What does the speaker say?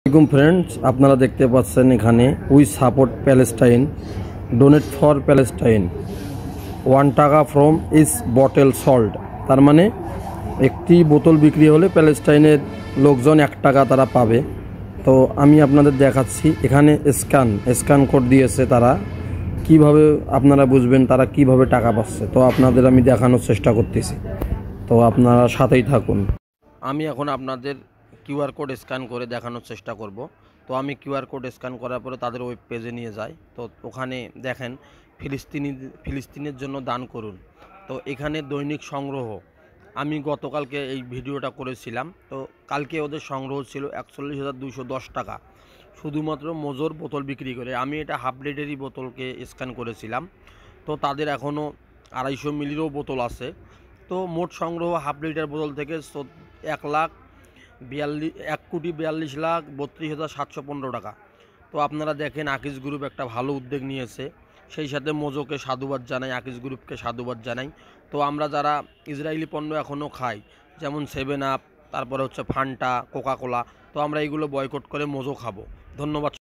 আসসালামু আলাইকুম ফ্রেন্ডস, আপনারা দেখতে পাচ্ছেন এখানে we support Palestine, donate for Palestine, 1 টাকা ফ্রম ইস বটল সল্ট। তার মানে একটি বোতল বিক্রি হলে প্যালেস্টাইনের লোকজন 1 টাকা তারা পাবে। তো আমি আপনাদের দেখাচ্ছি এখানে স্ক্যান কোড দিয়েছে তারা, কিভাবে আপনারা বুঝবেন তারা কিভাবে টাকা পাচ্ছে। তো আপনাদের আমি দেখানোর চেষ্টা করতেছি, তো আপনারা সাথেই থাকুন। আমি এখন আপনাদের কিউআর কোড স্ক্যান করে দেখানোর চেষ্টা করব। তো আমি কিউআর কোড স্ক্যান করার পরে তাদের ওয়েব পেজে নিয়ে যাই। তো ওখানে দেখেন ফিলিস্তিনের জন্য দান করুন। তো এখানে দৈনিক সংগ্রহ, আমি গতকালকে এই ভিডিওটা করেছিলাম। তো কালকে ওদের সংগ্রহ ছিল 41,210 টাকা, শুধুমাত্র মোজোর বোতল বিক্রি করে। আমি এটা হাফ লিটারি বোতলকে স্ক্যান করেছিলাম। তো তাদের এখনও 250 মিলিরও বোতল আছে। তো মোট সংগ্রহ হাফ লিটার বোতল থেকে 1,42,32,715 টাকা। তো আপনারা দেখেন আকিজ গ্রুপ একটা ভালো উদ্যোগ নিয়েছে, সেই সাথে মোজোকে সাধুবাদ জানাই, আকিজ গ্রুপকে সাধুবাদ জানাই। তো আমরা যারা ইসরায়েলি পণ্য এখনও খাই, যেমন 7 আপ, তারপরে হচ্ছে ফান্টা, কোকা কোলা, তো আমরা এইগুলো বয়কট করে মোজো খাবো। ধন্যবাদ।